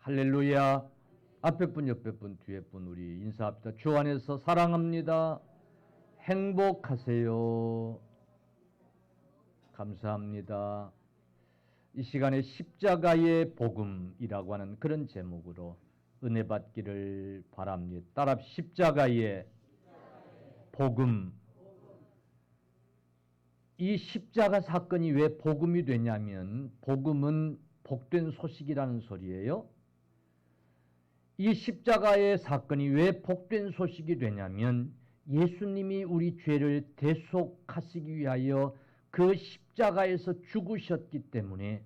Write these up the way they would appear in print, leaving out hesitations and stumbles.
할렐루야. 앞에 분, 옆에 분, 뒤에 분 우리 인사합시다. 주 안에서 사랑합니다. 행복하세요. 감사합니다. 이 시간에 십자가의 복음이라고 하는 그런 제목으로 은혜 받기를 바랍니다. 따라 십자가의 복음. 이 십자가 사건이 왜 복음이 되냐면 복음은 복된 소식이라는 소리예요. 이 십자가의 사건이 왜 복된 소식이 되냐면 예수님이 우리 죄를 대속하시기 위하여 그 십자가에서 죽으셨기 때문에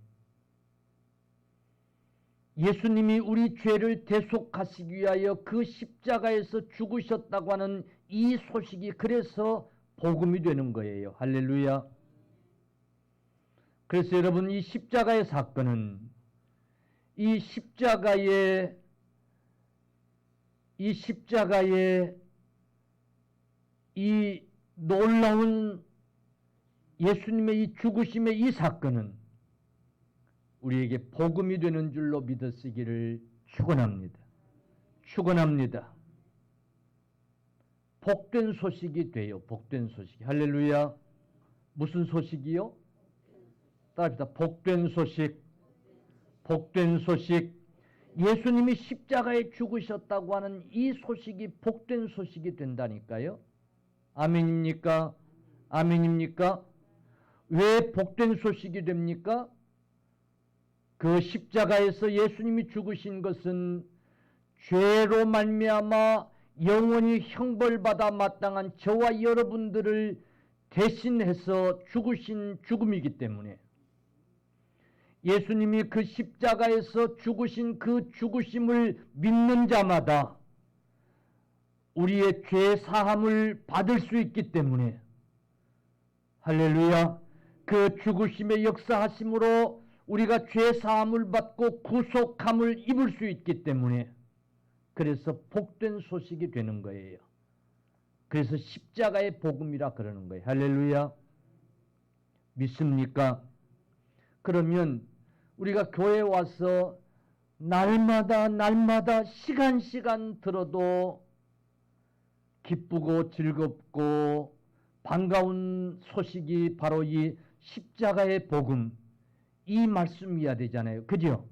예수님이 우리 죄를 대속하시기 위하여 그 십자가에서 죽으셨다고 하는 이 소식이 그래서 복음이 되는 거예요. 할렐루야. 그래서 여러분 이 십자가의 사건은 이 십자가의 이 놀라운 예수님의 이 죽으심의 이 사건은 우리에게 복음이 되는 줄로 믿으시기를 축원합니다. 축원합니다. 복된 소식이 돼요. 복된 소식. 할렐루야. 무슨 소식이요? 따라합시다. 복된 소식. 복된 소식. 예수님이 십자가에 죽으셨다고 하는 이 소식이 복된 소식이 된다니까요. 아멘입니까? 아멘입니까? 왜 복된 소식이 됩니까? 그 십자가에서 예수님이 죽으신 것은 죄로 말미암아 영원히 형벌받아 마땅한 저와 여러분들을 대신해서 죽으신 죽음이기 때문에 예수님이 그 십자가에서 죽으신 그 죽으심을 믿는 자마다 우리의 죄 사함을 받을 수 있기 때문에 할렐루야. 그 죽으심의 역사하심으로 우리가 죄 사함을 받고 구속함을 입을 수 있기 때문에 그래서 복된 소식이 되는 거예요. 그래서 십자가의 복음이라 그러는 거예요. 할렐루야. 믿습니까? 그러면 우리가 교회에 와서 날마다 시간 들어도 기쁘고 즐겁고 반가운 소식이 바로 이 십자가의 복음, 이 말씀이어야 되잖아요. 그죠?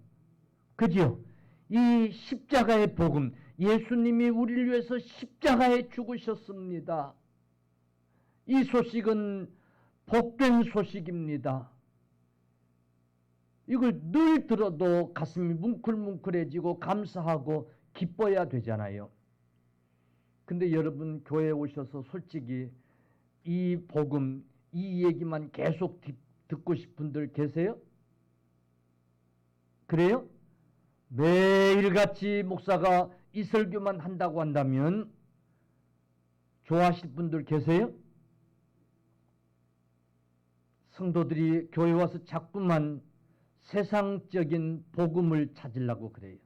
그죠? 이 십자가의 복음, 예수님이 우리를 위해서 십자가에 죽으셨습니다. 이 소식은 복된 소식입니다. 이걸 늘 들어도 가슴이 뭉클뭉클해지고 감사하고 기뻐야 되잖아요. 근데 여러분 교회에 오셔서 솔직히 이 복음, 이 얘기만 계속 듣고 싶은 분들 계세요? 그래요? 매일같이 목사가 이 설교만 한다고 한다면 좋아하실 분들 계세요? 성도들이 교회 와서 자꾸만 세상적인 복음을 찾으려고 그래요.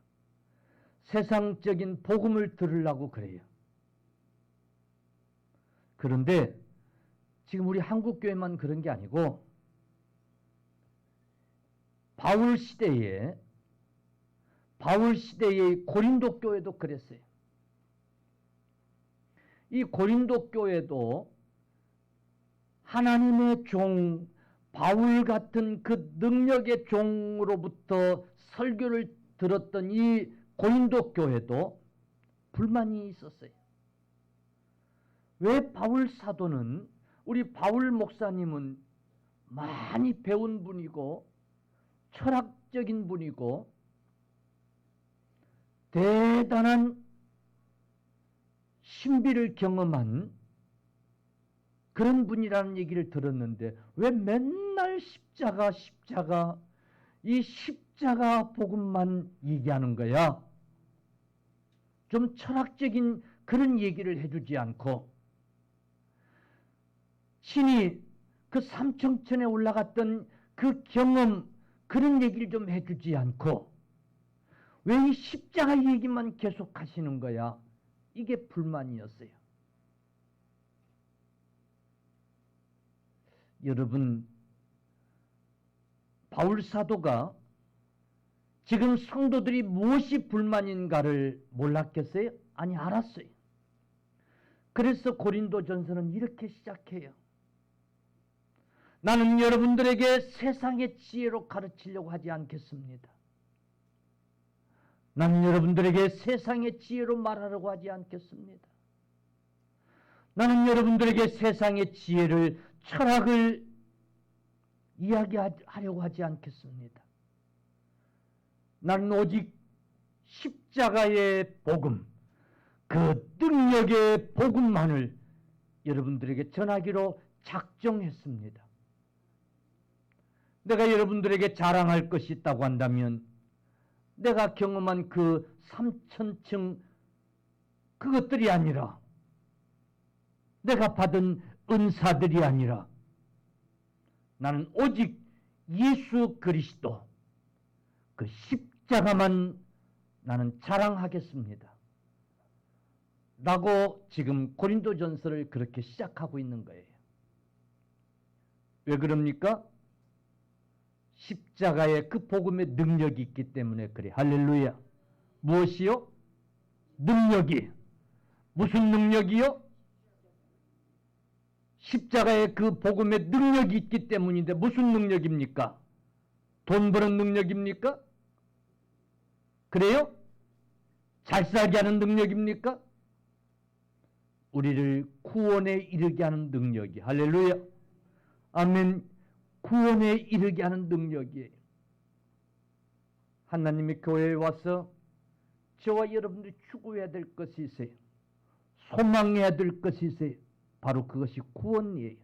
세상적인 복음을 들으려고 그래요. 그런데 지금 우리 한국교회만 그런 게 아니고 바울 시대의 고린도 교회도 그랬어요. 이 고린도 교회도 하나님의 종 바울 같은 그 능력의 종으로부터 설교를 들었던 이 고린도 교회도 불만이 있었어요. 왜 바울 사도는, 우리 바울 목사님은 많이 배운 분이고 철학적인 분이고 대단한 신비를 경험한 그런 분이라는 얘기를 들었는데 왜 맨날 십자가 이 십자가 복음만 얘기하는 거야? 좀 철학적인 그런 얘기를 해주지 않고 신이 그 삼청천에 올라갔던 그 경험 그런 얘기를 좀 해주지 않고 왜 이 십자가 얘기만 계속 하시는 거야? 이게 불만이었어요. 여러분, 바울 사도가 지금 성도들이 무엇이 불만인가를 몰랐겠어요? 아니, 알았어요. 그래서 고린도전서는 이렇게 시작해요. 나는 여러분들에게 세상의 지혜로 가르치려고 하지 않겠습니다. 나는 여러분들에게 세상의 지혜로 말하려고 하지 않겠습니다. 나는 여러분들에게 세상의 지혜를, 철학을 이야기하려고 하지 않겠습니다. 나는 오직 십자가의 복음, 그 능력의 복음만을 여러분들에게 전하기로 작정했습니다. 내가 여러분들에게 자랑할 것이 있다고 한다면 내가 경험한 그 3000층 그것들이 아니라, 내가 받은 은사들이 아니라, 나는 오직 예수 그리스도 그 십자가만 나는 자랑하겠습니다 라고 지금 고린도전서를 그렇게 시작하고 있는 거예요. 왜 그럽니까? 십자가에 그 복음의 능력이 있기 때문에 그래. 할렐루야. 무엇이요? 능력이. 무슨 능력이요? 십자가에 그 복음의 능력이 있기 때문인데 무슨 능력입니까? 돈 버는 능력입니까? 그래요? 잘 살게 하는 능력입니까? 우리를 구원에 이르게 하는 능력이. 할렐루야. 아멘. 구원에 이르게 하는 능력이에요. 하나님의 교회에 와서 저와 여러분들이 추구해야 될 것이 있어요. 소망해야 될 것이 있어요. 바로 그것이 구원이에요.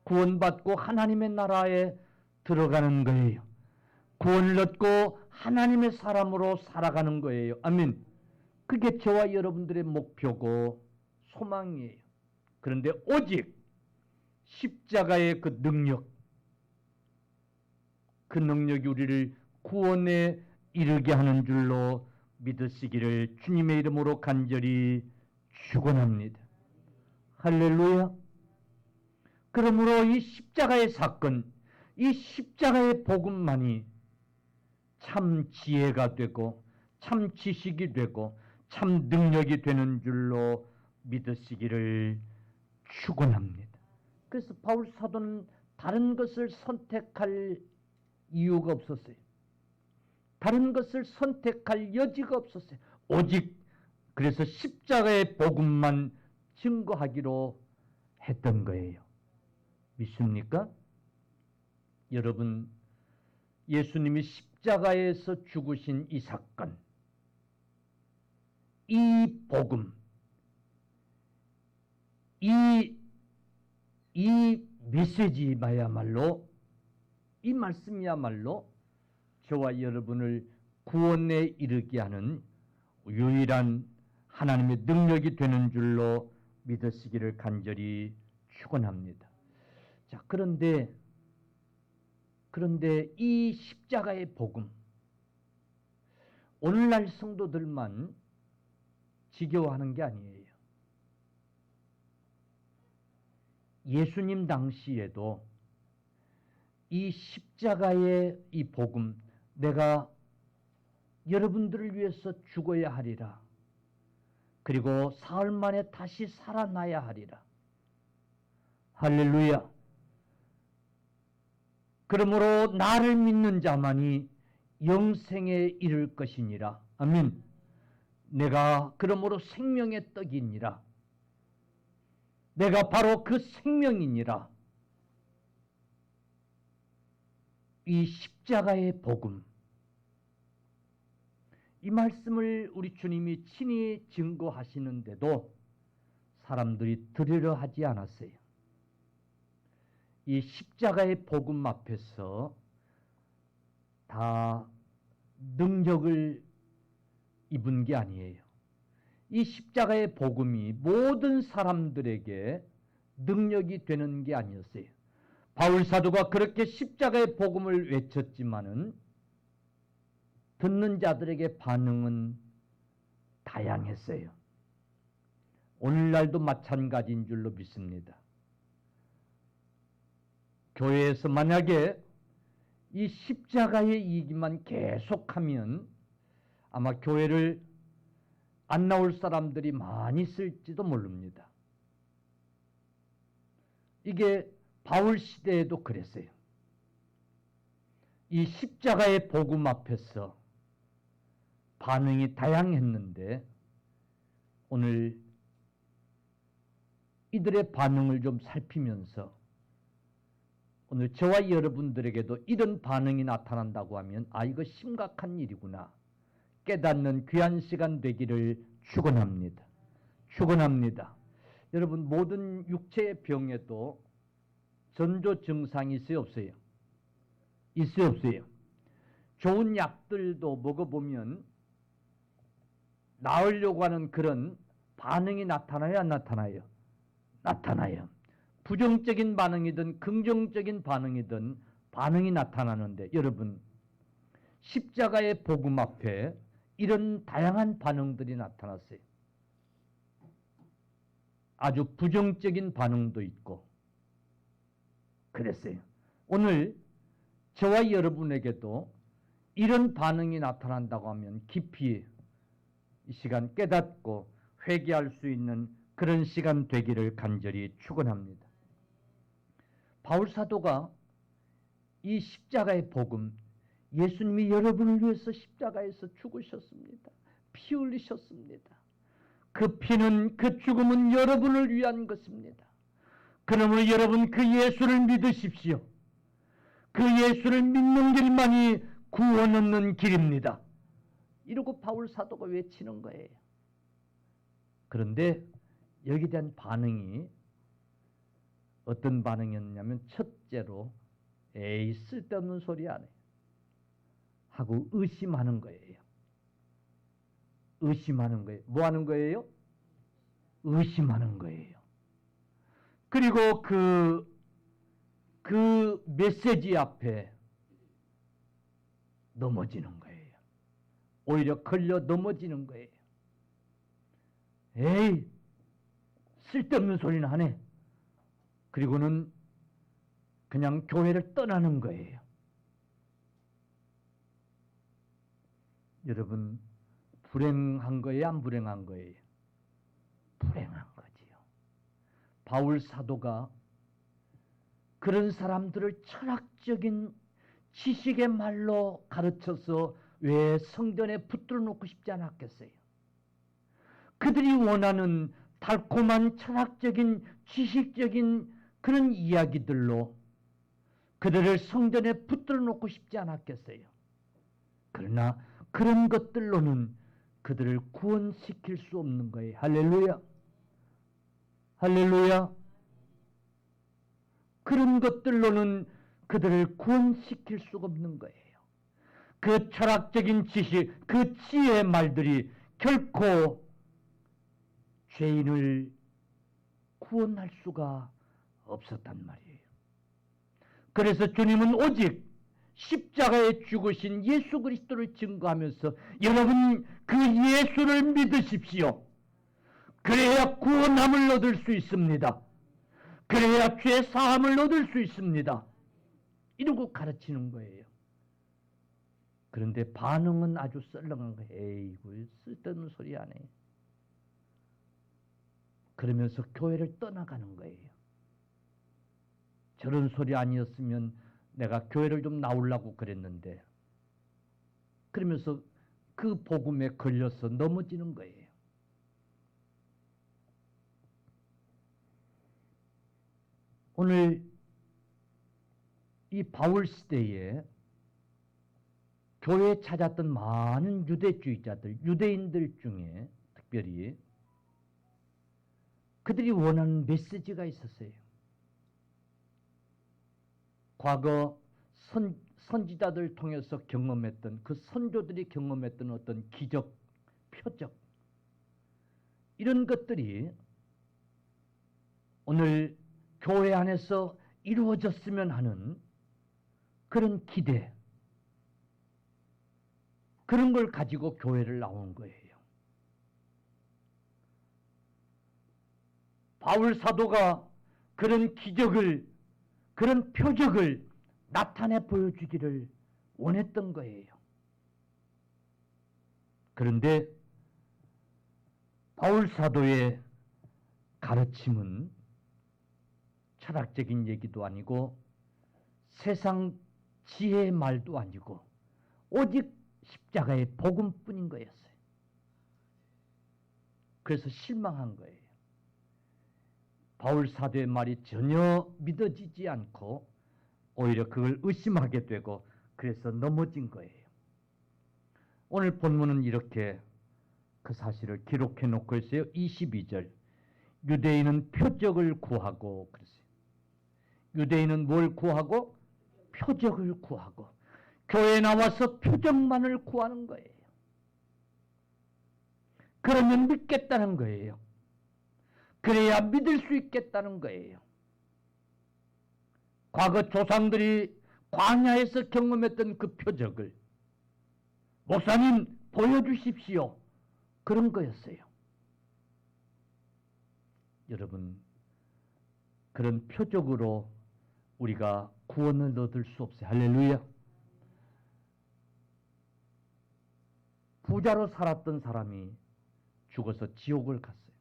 구원받고 하나님의 나라에 들어가는 거예요. 구원을 얻고 하나님의 사람으로 살아가는 거예요. 아멘. 그게 저와 여러분들의 목표고 소망이에요. 그런데 오직 십자가의 그 능력, 그 능력이 우리를 구원에 이르게 하는 줄로 믿으시기를 주님의 이름으로 간절히 축원합니다. 할렐루야. 그러므로 이 십자가의 사건, 이 십자가의 복음만이 참 지혜가 되고 참 지식이 되고 참 능력이 되는 줄로 믿으시기를 축원합니다. 그래서 바울 사도는 다른 것을 선택할 이유가 없었어요. 다른 것을 선택할 여지가 없었어요. 오직 그래서 십자가의 복음만 증거하기로 했던 거예요. 믿습니까? 여러분, 예수님이 십자가에서 죽으신 이 사건, 이 복음, 이 메시지야말로, 이 말씀이야말로 저와 여러분을 구원에 이르게 하는 유일한 하나님의 능력이 되는 줄로 믿으시기를 간절히 축원합니다. 자, 그런데 이 십자가의 복음, 오늘날 성도들만 지겨워하는 게 아니에요. 예수님 당시에도 이 십자가의 이 복음, 내가 여러분들을 위해서 죽어야 하리라, 그리고 사흘 만에 다시 살아나야 하리라. 할렐루야. 그러므로 나를 믿는 자만이 영생에 이를 것이니라. 아멘. 내가 그러므로 생명의 떡이니라. 내가 바로 그 생명이니라. 이 십자가의 복음, 이 말씀을 우리 주님이 친히 증거하시는데도 사람들이 들으려 하지 않았어요. 이 십자가의 복음 앞에서 다 능력을 입은 게 아니에요. 이 십자가의 복음이 모든 사람들에게 능력이 되는 게 아니었어요. 바울 사도가 그렇게 십자가의 복음을 외쳤지만은 듣는 자들에게 반응은 다양했어요. 오늘날도 마찬가지인 줄로 믿습니다. 교회에서 만약에 이 십자가의 이기만 계속하면 아마 교회를 안 나올 사람들이 많이 있을지도 모릅니다. 이게 바울 시대에도 그랬어요. 이 십자가의 복음 앞에서 반응이 다양했는데 오늘 이들의 반응을 좀 살피면서 오늘 저와 여러분들에게도 이런 반응이 나타난다고 하면 이거 심각한 일이구나 깨닫는 귀한 시간 되기를 축원합니다. 축원합니다. 여러분 모든 육체의 병에도 전조 증상이 있어요 없어요? 있어요 없어요? 좋은 약들도 먹어보면 나으려고 하는 그런 반응이 나타나요 안 나타나요? 나타나요. 부정적인 반응이든 긍정적인 반응이든 반응이 나타나는데 여러분 십자가의 복음 앞에 이런 다양한 반응들이 나타났어요. 아주 부정적인 반응도 있고 그랬어요. 오늘 저와 여러분에게도 이런 반응이 나타난다고 하면 깊이 이 시간 깨닫고 회개할 수 있는 그런 시간 되기를 간절히 축원합니다. 바울 사도가 이 십자가의 복음, 예수님이 여러분을 위해서 십자가에서 죽으셨습니다. 피 흘리셨습니다. 그 피는, 그 죽음은 여러분을 위한 것입니다. 그러므로 여러분 그 예수를 믿으십시오. 그 예수를 믿는 길만이 구원 얻는 길입니다. 이러고 바울 사도가 외치는 거예요. 그런데 여기에 대한 반응이 어떤 반응이었냐면 첫째로 에이 쓸데없는 소리 안 해 하고 의심하는 거예요. 의심하는 거예요. 뭐 하는 거예요? 의심하는 거예요. 그리고 그 메시지 앞에 넘어지는 거예요. 오히려 걸려 넘어지는 거예요. 에이 쓸데없는 소리는 하네. 그리고는 그냥 교회를 떠나는 거예요. 여러분 불행한 거예요? 안 불행한 거예요? 불행한 거지요. 바울 사도가 그런 사람들을 철학적인 지식의 말로 가르쳐서 왜 성전에 붙들어 놓고 싶지 않았겠어요? 그들이 원하는 달콤한 철학적인 지식적인 그런 이야기들로 그들을 성전에 붙들어 놓고 싶지 않았겠어요? 그러나 그런 것들로는 그들을 구원시킬 수 없는 거예요. 할렐루야. 할렐루야. 그런 것들로는 그들을 구원시킬 수가 없는 거예요. 그 철학적인 지식, 그 지혜의 말들이 결코 죄인을 구원할 수가 없었단 말이에요. 그래서 주님은 오직 십자가에 죽으신 예수 그리스도를 증거하면서 여러분 그 예수를 믿으십시오. 그래야 구원함을 얻을 수 있습니다. 그래야 죄 사함을 얻을 수 있습니다. 이러고 가르치는 거예요. 그런데 반응은 아주 썰렁한 거예요. 에이구 쓸데없는 소리 안 해. 그러면서 교회를 떠나가는 거예요. 저런 소리 아니었으면 내가 교회를 좀 나오려고 그랬는데 그러면서 그 복음에 걸려서 넘어지는 거예요. 오늘 이 바울 시대에 교회에 찾았던 많은 유대주의자들, 유대인들 중에 특별히 그들이 원하는 메시지가 있었어요. 과거 선지자들 통해서 경험했던 그 선조들이 경험했던 어떤 기적, 표적 이런 것들이 오늘 교회 안에서 이루어졌으면 하는 그런 기대 그런 걸 가지고 교회를 나온 거예요. 바울 사도가 그런 기적을 그런 표적을 나타내 보여주기를 원했던 거예요. 그런데 바울 사도의 가르침은 철학적인 얘기도 아니고 세상 지혜의 말도 아니고 오직 십자가의 복음뿐인 거였어요. 그래서 실망한 거예요. 바울 사도의 말이 전혀 믿어지지 않고 오히려 그걸 의심하게 되고 그래서 넘어진 거예요. 오늘 본문은 이렇게 그 사실을 기록해 놓고 있어요. 22절. 유대인은 표적을 구하고 그랬어요. 유대인은 뭘 구하고? 표적을 구하고. 교회에 나와서 표적만을 구하는 거예요. 그러면 믿겠다는 거예요. 그래야 믿을 수 있겠다는 거예요. 과거 조상들이 광야에서 경험했던 그 표적을 목사님 보여주십시오. 그런 거였어요. 여러분, 그런 표적으로 우리가 구원을 얻을 수 없어요. 할렐루야. 부자로 살았던 사람이 죽어서 지옥을 갔어요.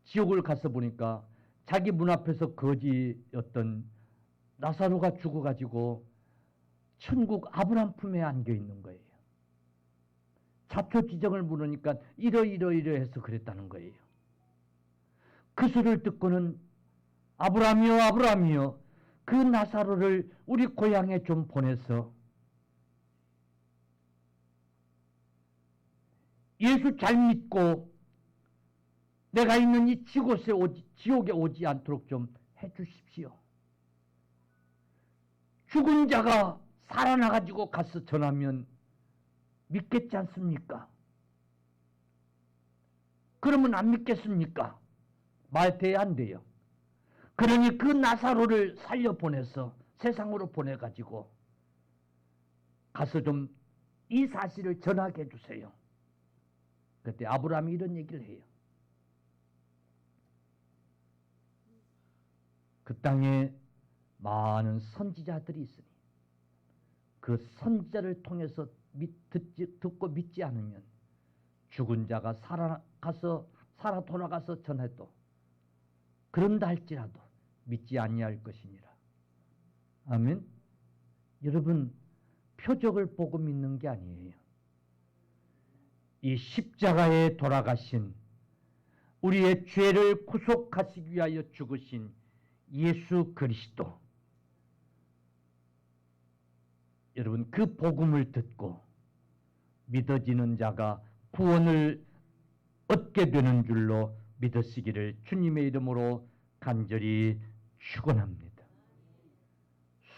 지옥을 가서 보니까 자기 문 앞에서 거지였던 나사로가 죽어가지고 천국 아브람 품에 안겨 있는 거예요. 자초지정을 물으니까 이러이러해서 그랬다는 거예요. 그 소리를 듣고는 아브라함이여 아브라함이여 그 나사로를 우리 고향에 좀 보내서 예수 잘 믿고 내가 있는 이 지옥에 오지 않도록 좀 해주십시오. 죽은 자가 살아나가지고 가서 전하면 믿겠지 않습니까? 그러면 안 믿겠습니까? 말 돼야 안 돼요. 그러니 그 나사로를 살려보내서 세상으로 보내가지고 가서 좀 이 사실을 전하게 해주세요. 그때 아브라함이 이런 얘기를 해요. 그 땅에 많은 선지자들이 있으니 그 선지자를 통해서 듣고 믿지 않으면 죽은 자가 살아 돌아가서 전해도 그런다 할지라도 믿지 아니할 것이니라. 아멘. 여러분, 표적을 보고 믿는 게 아니에요. 이 십자가에 돌아가신 우리의 죄를 구속하시기 위하여 죽으신 예수 그리스도, 여러분 그 복음을 듣고 믿어지는 자가 구원을 얻게 되는 줄로 믿으시기를 주님의 이름으로 간절히 축원합니다.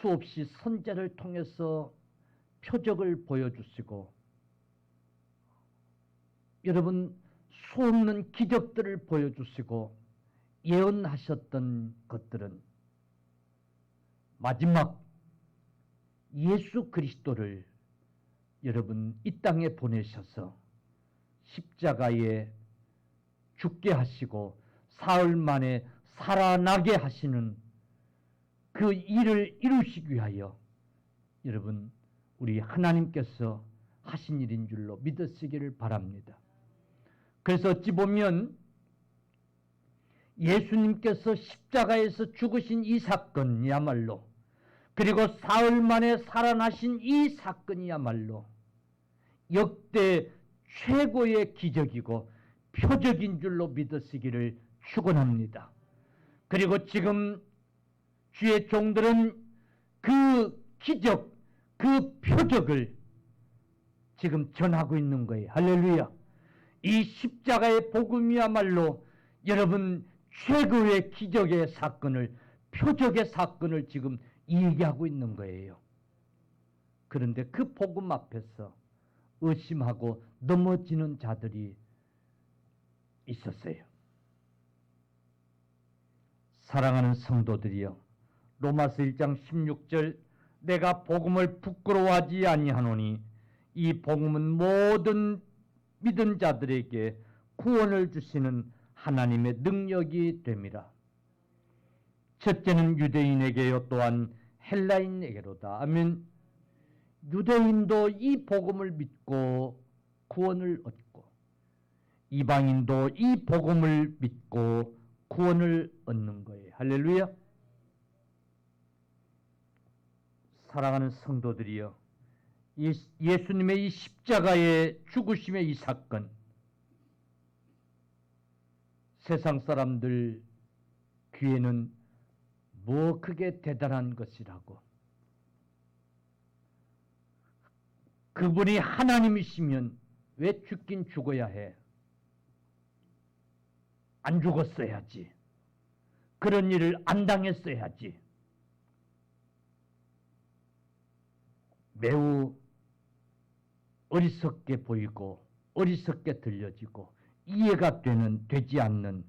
수없이 선지자를 통해서 표적을 보여주시고 여러분 수없는 기적들을 보여주시고 예언하셨던 것들은 마지막 예수 그리스도를 여러분 이 땅에 보내셔서 십자가에 죽게 하시고 사흘 만에 살아나게 하시는 그 일을 이루시기 위하여 여러분 우리 하나님께서 하신 일인 줄로 믿으시기를 바랍니다. 그래서 어찌 보면 예수님께서 십자가에서 죽으신 이 사건이야말로 그리고 사흘 만에 살아나신 이 사건이야말로 역대 최고의 기적이고 표적인 줄로 믿으시기를 축원합니다. 그리고 지금 주의 종들은 그 기적, 그 표적을 지금 전하고 있는 거예요. 할렐루야. 이 십자가의 복음이야말로 여러분 최고의 기적의 사건을, 표적의 사건을 지금 얘기하고 있는 거예요. 그런데 그 복음 앞에서 의심하고 넘어지는 자들이 있었어요. 사랑하는 성도들이여, 로마서 1장 16절 내가 복음을 부끄러워하지 아니하노니 이 복음은 모든 믿은 자들에게 구원을 주시는 하나님의 능력이 됨이라. 첫째는 유대인에게요 또한 헬라인에게로다. 아멘. 유대인도 이 복음을 믿고 구원을 얻고 이방인도 이 복음을 믿고 구원을 얻는 거예요. 할렐루야. 사랑하는 성도들이여, 예수님의 이 십자가의 죽으심의 이 사건, 세상 사람들 귀에는 뭐 그게 대단한 것이라고, 그분이 하나님이시면 왜 죽긴 죽어야 해? 안 죽었어야지. 그런 일을 안 당했어야지. 매우 어리석게 보이고 어리석게 들려지고 이해가 되지 않는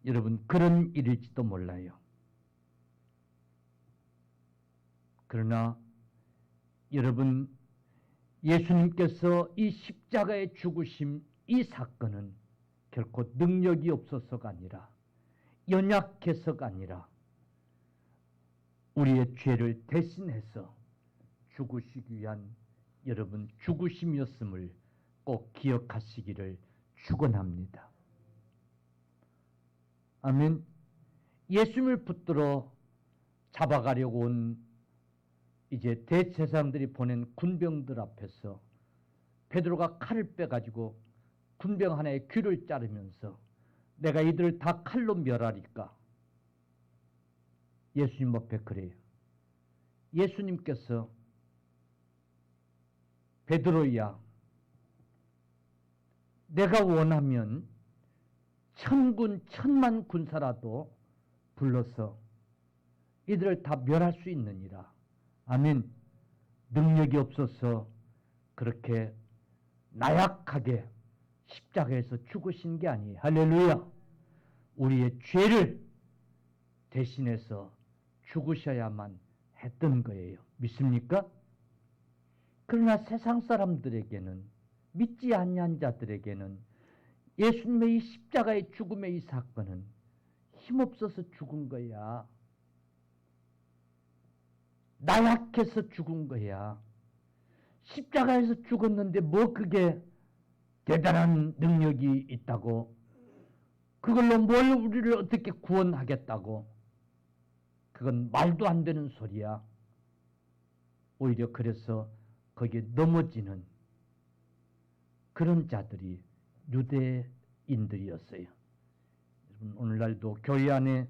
여러분 그런 일일지도 몰라요. 그러나 여러분, 예수님께서 이 십자가의 죽으심 이 사건은 결코 능력이 없어서가 아니라 연약해서가 아니라 우리의 죄를 대신해서 죽으시기 위한 여러분 죽으심이었음을 꼭 기억하시기를 축원합니다. 아멘. 예수님을 붙들어 잡아가려고 온 이제 대제사장들이 보낸 군병들 앞에서 베드로가 칼을 빼가지고 군병 하나의 귀를 자르면서 내가 이들을 다 칼로 멸하리까. 예수님 앞에 그래요. 예수님께서 베드로야, 내가 원하면 천군 천만 군사라도 불러서 이들을 다 멸할 수 있느니라. 아멘. 능력이 없어서 그렇게 나약하게 십자가에서 죽으신 게 아니에요. 할렐루야. 우리의 죄를 대신해서 죽으셔야만 했던 거예요. 믿습니까? 그러나 세상 사람들에게는, 믿지 아니한 자들에게는 예수님의 이 십자가의 죽음의 이 사건은 힘없어서 죽은 거야. 나약해서 죽은 거야. 십자가에서 죽었는데 뭐 그게 대단한 능력이 있다고, 그걸로 뭘 우리를 어떻게 구원하겠다고, 그건 말도 안 되는 소리야. 오히려 그래서 거기에 넘어지는 그런 자들이 유대인들이었어요. 여러분, 오늘날도 교회 안에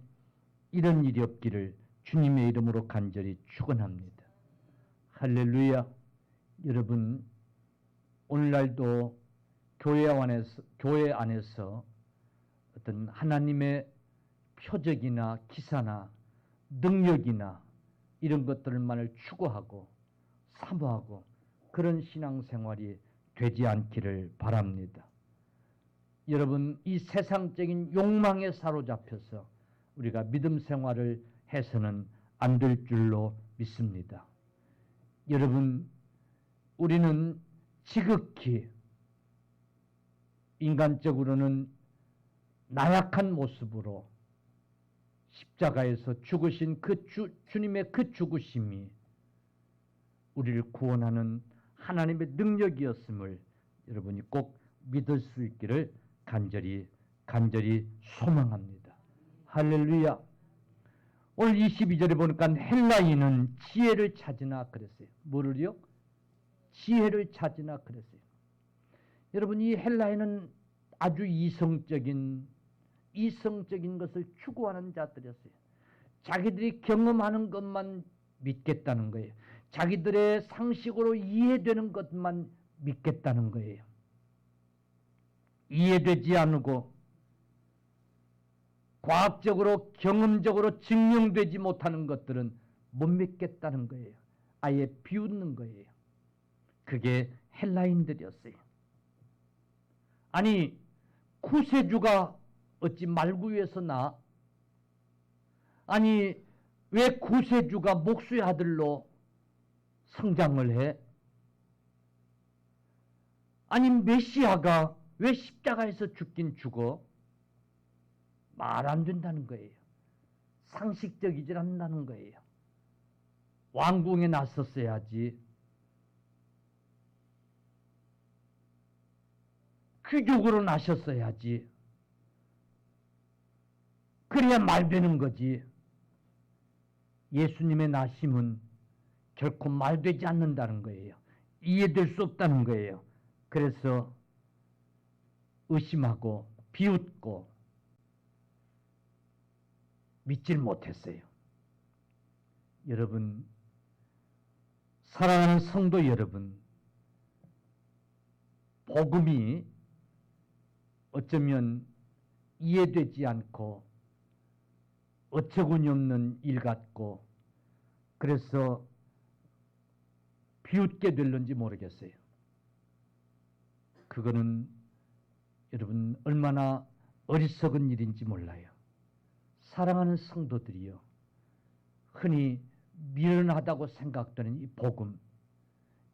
이런 일이 없기를 주님의 이름으로 간절히 축원합니다. 할렐루야. 여러분, 오늘날도 교회 안에서 어떤 하나님의 표적이나 기사나 능력이나 이런 것들만을 추구하고 사모하고 그런 신앙생활이 되지 않기를 바랍니다. 여러분, 이 세상적인 욕망에 사로잡혀서 우리가 믿음 생활을 해서는 안 될 줄로 믿습니다. 여러분, 우리는 지극히 인간적으로는 나약한 모습으로 십자가에서 죽으신 주님의 그 죽으심이 우리를 구원하는 하나님의 능력이었음을 여러분이 꼭 믿을 수 있기를 간절히 소망합니다. 할렐루야. 오늘 22절에 보니까 헬라인은 지혜를 찾으나 그랬어요. 뭐를요? 지혜를 찾으나 그랬어요. 여러분, 이 헬라인은 아주 이성적인 것을 추구하는 자들이었어요. 자기들이 경험하는 것만 믿겠다는 거예요. 자기들의 상식으로 이해되는 것만 믿겠다는 거예요. 이해되지 않고 과학적으로 경험적으로 증명되지 못하는 것들은 못 믿겠다는 거예요. 아예 비웃는 거예요. 그게 헬라인들이었어요. 아니, 구세주가 어찌 말구유에서 나? 아니, 왜 구세주가 목수의 아들로 성장을 해? 아니, 메시아가 왜 십자가에서 죽긴 죽어? 말 안 된다는 거예요. 상식적이질 않다는 거예요. 왕궁에 나섰어야지. 귀족으로 나셨어야지. 그래야 말 되는 거지. 예수님의 나심은 결코 말되지 않는다는 거예요. 이해될 수 없다는 거예요. 그래서 의심하고 비웃고 믿질 못했어요. 여러분, 사랑하는 성도 여러분, 복음이 어쩌면 이해되지 않고 어처구니 없는 일 같고 그래서 비웃게 될는지 모르겠어요. 그거는 여러분 얼마나 어리석은 일인지 몰라요. 사랑하는 성도들이요, 흔히 미련하다고 생각되는 이 복음,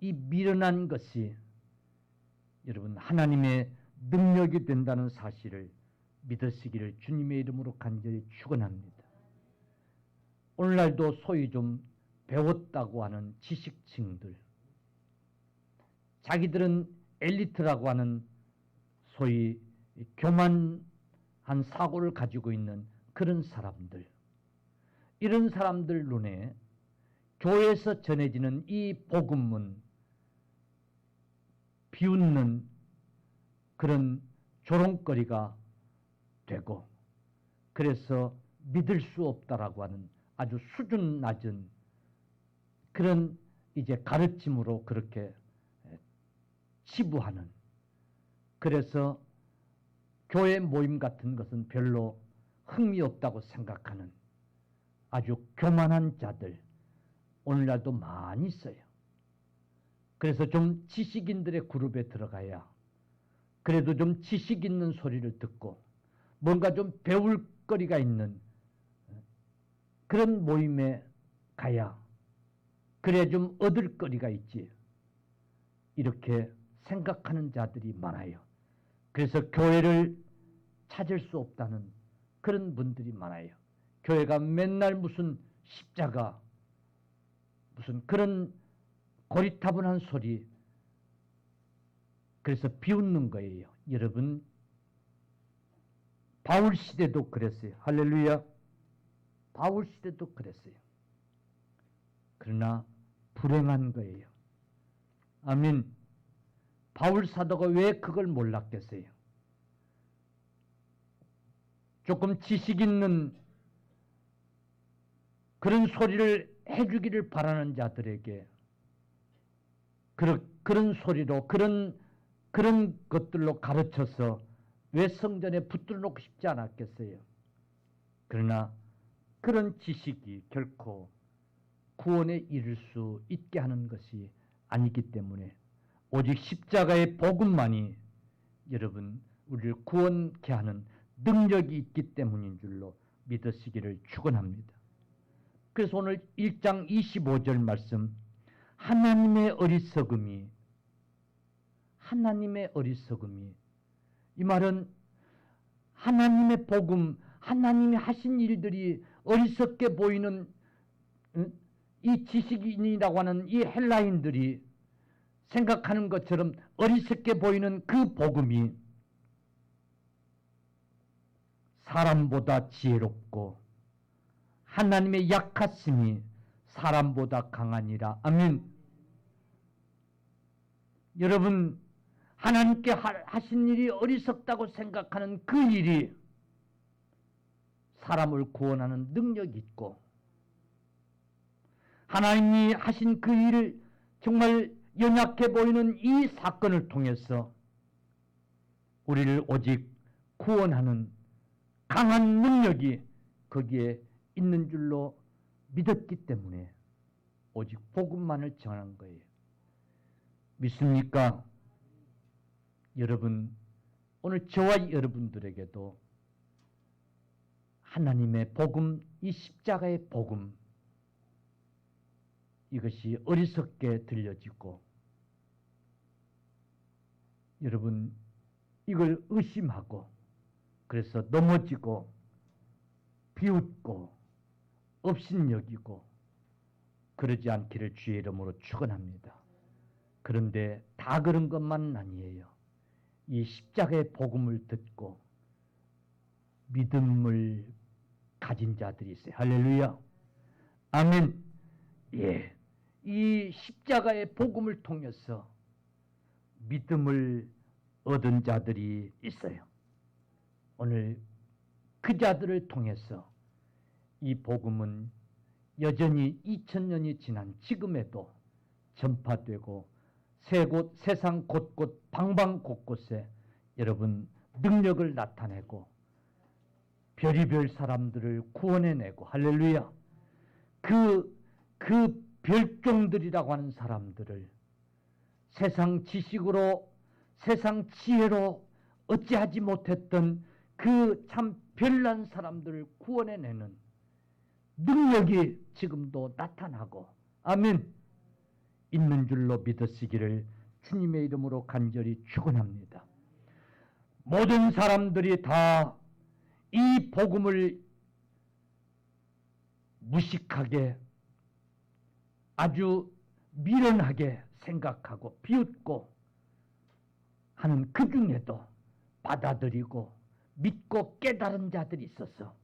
이 미련한 것이 여러분 하나님의 능력이 된다는 사실을 믿으시기를 주님의 이름으로 간절히 축원합니다. 오늘날도 소위 좀 배웠다고 하는 지식층들, 자기들은 엘리트라고 하는 소위 교만한 사고를 가지고 있는 그런 사람들, 이런 사람들 눈에 교회에서 전해지는 이 복음은 비웃는 그런 조롱거리가 되고, 그래서 믿을 수 없다라고 하는 아주 수준 낮은 그런 이제 가르침으로 그렇게 치부하는, 그래서 교회 모임 같은 것은 별로 흥미없다고 생각하는 아주 교만한 자들, 오늘날도 많이 있어요. 그래서 좀 지식인들의 그룹에 들어가야 그래도 좀 지식 있는 소리를 듣고 뭔가 좀 배울 거리가 있는 그런 모임에 가야 그래야 좀 얻을 거리가 있지, 이렇게 생각하는 자들이 많아요. 그래서 교회를 찾을 수 없다는 그런 분들이 많아요. 교회가 맨날 무슨 십자가, 무슨 그런 고리타분한 소리, 그래서 비웃는 거예요. 여러분, 바울 시대도 그랬어요. 할렐루야. 바울 시대도 그랬어요. 그러나 불행한 거예요. 아멘. 바울 사도가 왜 그걸 몰랐겠어요? 조금 지식 있는 그런 소리를 해주기를 바라는 자들에게 그런 소리로 그런 것들로 가르쳐서 왜 성전에 붙들어 놓고 싶지 않았겠어요? 그러나 그런 지식이 결코 구원에 이를 수 있게 하는 것이 아니기 때문에 오직 십자가의 복음만이 여러분 우리를 구원케 하는 능력이 있기 때문인 줄로 믿으시기를 축원합니다. 그래서 오늘 1장 25절 말씀, 하나님의 어리석음이, 이 말은 하나님의 복음, 하나님이 하신 일들이 어리석게 보이는 이 지식인이라고 하는 이 헬라인들이 생각하는 것처럼 어리석게 보이는 그 복음이 사람보다 지혜롭고 하나님의 약하심이 사람보다 강하니라. 아멘. 여러분, 하나님께 하신 일이 어리석다고 생각하는 그 일이 사람을 구원하는 능력이 있고, 하나님이 하신 그 일을 정말 연약해 보이는 이 사건을 통해서 우리를 오직 구원하는 강한 능력이 거기에 있는 줄로 믿었기 때문에 오직 복음만을 전한 거예요. 믿습니까? 여러분, 오늘 저와 여러분들에게도 하나님의 복음, 이 십자가의 복음, 이것이 어리석게 들려지고 여러분 이걸 의심하고 그래서 넘어지고 비웃고 업신여기고 그러지 않기를 주의 이름으로 축원합니다. 그런데 다 그런 것만은 아니에요. 이 십자가의 복음을 듣고 믿음을 가진 자들이 있어요. 할렐루야. 아멘. 예. 이 십자가의 복음을 통해서 믿음을 얻은 자들이 있어요. 오늘 그 자들을 통해서 이 복음은 여전히 2000년이 지난 지금에도 전파되고 세상 곳곳 방방 곳곳에 여러분 능력을 나타내고 별의별 사람들을 구원해내고 할렐루야. 그 별종들이라고 하는 사람들을 세상 지식으로 세상 지혜로 어찌하지 못했던 그 참 별난 사람들을 구원해내는 능력이 지금도 나타나고 아멘 있는 줄로 믿으시기를 주님의 이름으로 간절히 축원합니다. 모든 사람들이 다 이 복음을 무식하게 아주 미련하게 생각하고 비웃고 하는 그 중에도 받아들이고 믿고 깨달은 자들이 있어서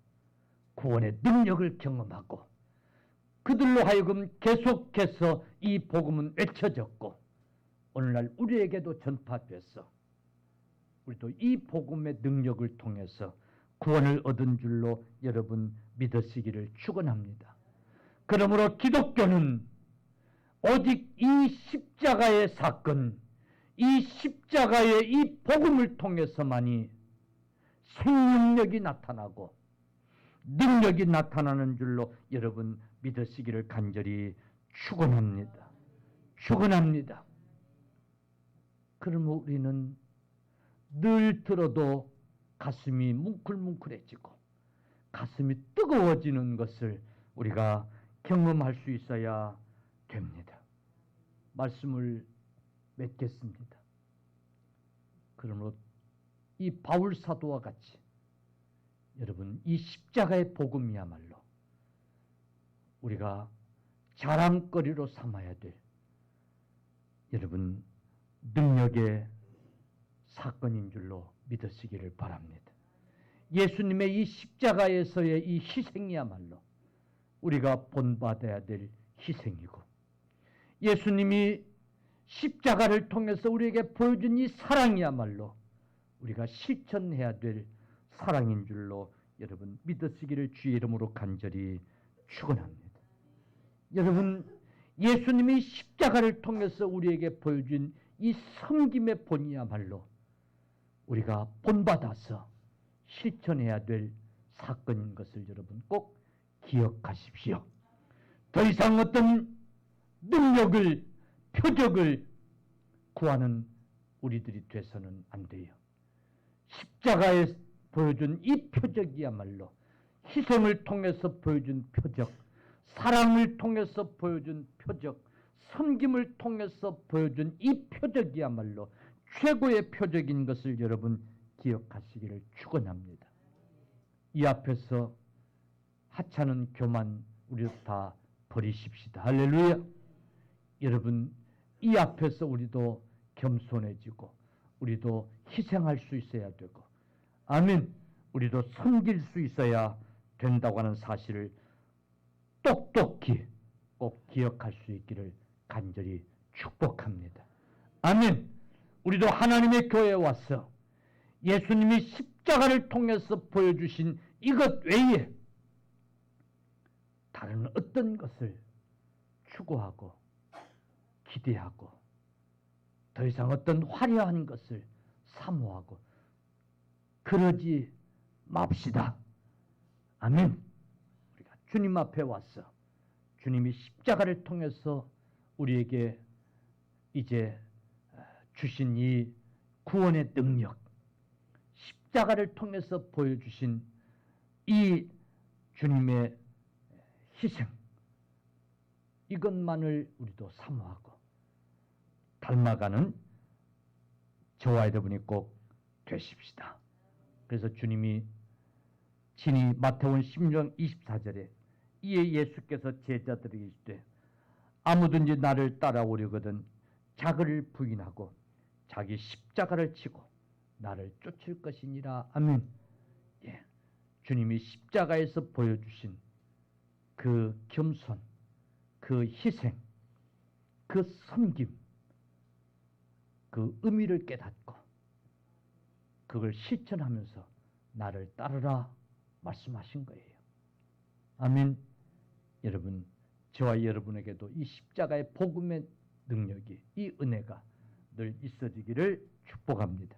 구원의 능력을 경험하고 그들로 하여금 계속해서 이 복음은 외쳐졌고 오늘날 우리에게도 전파돼서 우리도 이 복음의 능력을 통해서 구원을 얻은 줄로 여러분 믿으시기를 축원합니다. 그러므로 기독교는 오직 이 십자가의 사건, 이 십자가의 이 복음을 통해서만이 생명력이 나타나고 능력이 나타나는 줄로 여러분 믿으시기를 간절히 축원합니다. 축원합니다. 그러면 우리는 늘 들어도 가슴이 뭉클뭉클해지고 가슴이 뜨거워지는 것을 우리가 경험할 수 있어야 됩니다. 말씀을 맺겠습니다. 그러므로 이 바울 사도와 같이 여러분 이 십자가의 복음이야말로 우리가 자랑거리로 삼아야 될 여러분 능력의 사건인 줄로 믿으시기를 바랍니다. 예수님의 이 십자가에서의 이 희생이야말로 우리가 본받아야 될 희생이고 예수님이 십자가를 통해서 우리에게 보여준 이 사랑이야말로 우리가 실천해야 될 사랑인 줄로 여러분 믿으시기를 주의 이름으로 간절히 축원합니다. 여러분 예수님이 십자가를 통해서 우리에게 보여준 이 섬김의 본이야말로 우리가 본받아서 실천해야 될 사건인 것을 여러분 꼭 기억하십시오. 더 이상 어떤 능력을 표적을 구하는 우리들이 돼서는 안 돼요. 십자가에 보여준 이 표적이야말로 희생을 통해서 보여준 표적, 사랑을 통해서 보여준 표적, 섬김을 통해서 보여준 이 표적이야말로 최고의 표적인 것을 여러분 기억하시기를 축원합니다. 이 앞에서 하찮은 교만 우리 다 버리십시다. 할렐루야. 여러분 이 앞에서 우리도 겸손해지고 우리도 희생할 수 있어야 되고 아멘. 우리도 섬길 수 있어야 된다고 하는 사실을 똑똑히 꼭 기억할 수 있기를 간절히 축복합니다. 아멘. 우리도 하나님의 교회에 와서 예수님이 십자가를 통해서 보여주신 이것 외에 다른 어떤 것을 추구하고 기대하고 더 이상 어떤 화려한 것을 사모하고 그러지 맙시다. 아멘. 우리가 주님 앞에 와서 주님이 십자가를 통해서 우리에게 이제 주신 이 구원의 능력, 십자가를 통해서 보여주신 이 주님의 희생, 이것만을 우리도 사모하고 닮아가는 저와 여러분이 꼭 되십시다. 그래서 주님이 친히 마태복음 16장 24절에 이에 예수께서 제자들에게 이르시되 아무든지 나를 따라오려거든 자기를 부인하고 자기 십자가를 지고 나를 쫓을 것이니라. 아멘. 예. 주님이 십자가에서 보여주신 그 겸손, 그 희생, 그 섬김, 그 의미를 깨닫고 그걸 실천하면서 나를 따르라 말씀하신 거예요. 아멘. 여러분, 저와 여러분에게도 이 십자가의 복음의 능력이, 이 은혜가 늘 있어지기를 축복합니다.